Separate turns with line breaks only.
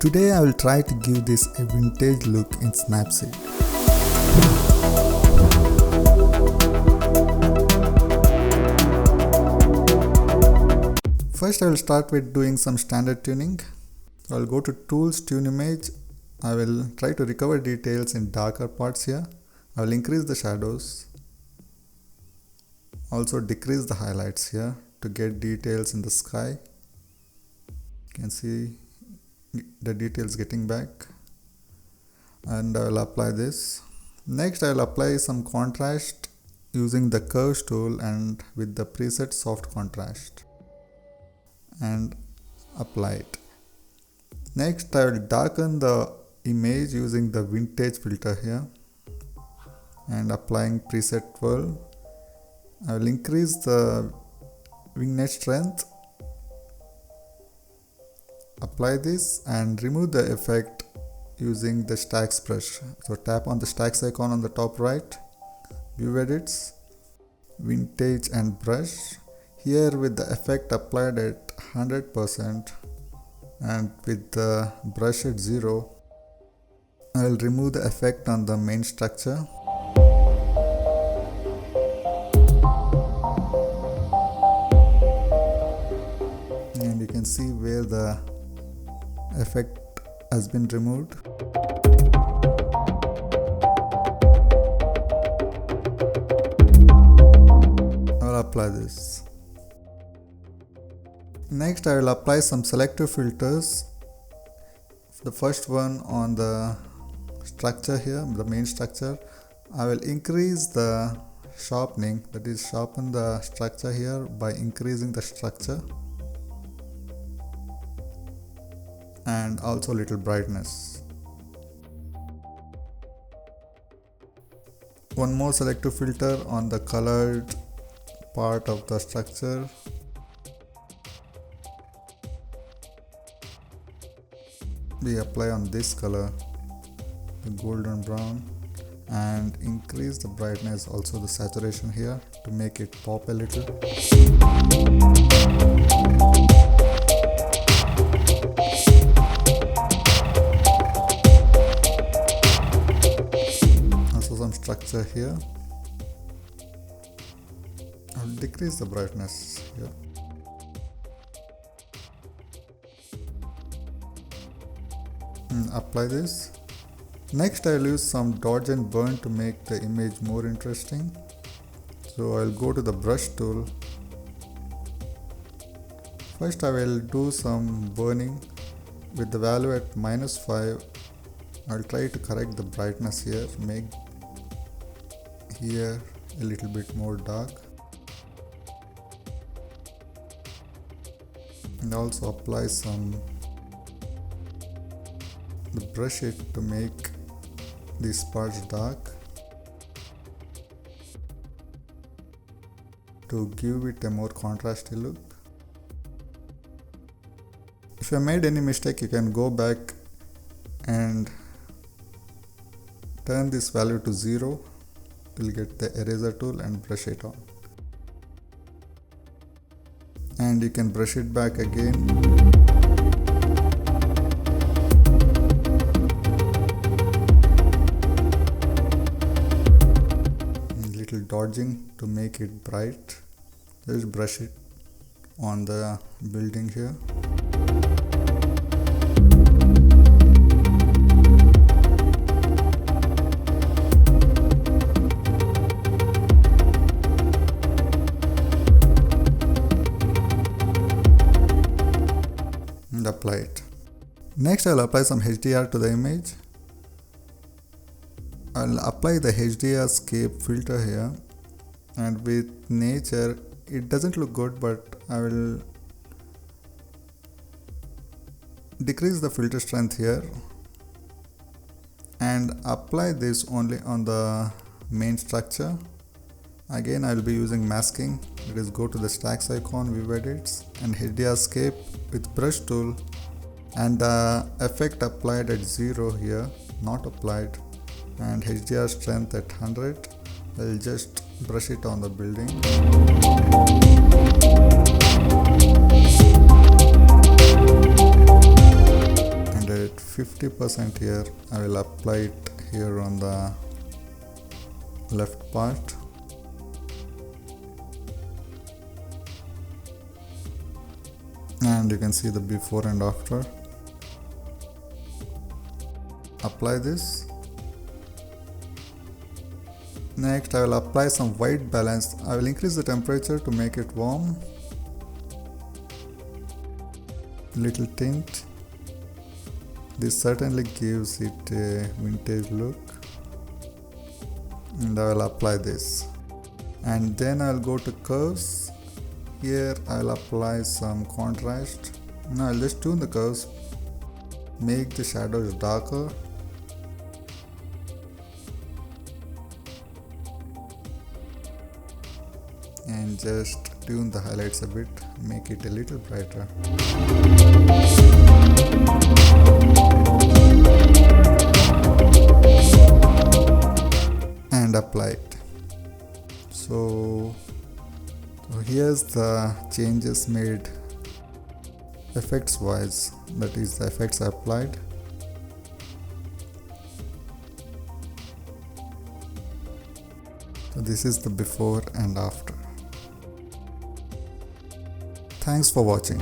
Today I will try to give this a vintage look in Snapseed. First I will start with doing some standard tuning. I will go to Tools, Tune Image. I will try to recover details in darker parts here. I will increase the shadows. Also decrease the highlights here to get details in the sky. You can see the details getting back. And I will apply this. Next I will apply some contrast using the curves tool and with the preset soft contrast. And apply it. Next I will darken the image using the vintage filter here and applying preset 12. I will increase the vignette strength, apply this and remove the effect using the stacks brush. So tap on the stacks icon on the top right, view edits, vintage and brush. Here with the effect applied at 100% and with the brush at 0, I will remove the effect on the main structure. And you can see where the effect has been removed. I will apply this. Next I will apply some selective filters. The first one on the structure here, the main structure. I will increase the sharpening, that is sharpen the structure here by increasing the structure and also little brightness. One more selective filter on the colored part of the structure. We apply on this color, the golden brown, and increase the brightness, also the saturation here to make it pop a little. Also some structure here. I'll decrease the brightness here. Apply this. Next I will use some dodge and burn to make the image more interesting. So I will go to the brush tool. First I will do some burning with the value at -5. I will try to correct the brightness here, make here a little bit more dark, and also apply some the brush it to make these parts dark to give it a more contrasty look. If you made any mistake, you can go back and turn this value to 0. You'll get the eraser tool and brush it on. And you can brush it back again. Dodging to make it bright. Just brush it on the building here. And apply it. Next I will apply some HDR to the image. I'll apply the HDR SCAPE filter here, and with nature it doesn't look good, but I will decrease the filter strength here and apply this only on the main structure. Again I will be using masking. It is go to the stacks icon, view edits, and HDR SCAPE with brush tool, and the effect applied at 0 here, not applied, and HDR strength at 100. I'll just brush it on the building. And at 50% here. I will apply it here on the left part. And you can see the before and after. Apply this. Next, I will apply some white balance. I will increase the temperature to make it warm. Little tint. This certainly gives it a vintage look. And I will apply this. And then I will go to curves. Here I will apply some contrast. Now I will just tune the curves. Make the shadows darker. And just tune the highlights a bit, make it a little brighter. And apply it. So here's the changes made effects wise, that is the effects I applied. So this is the before and after. Thanks for watching.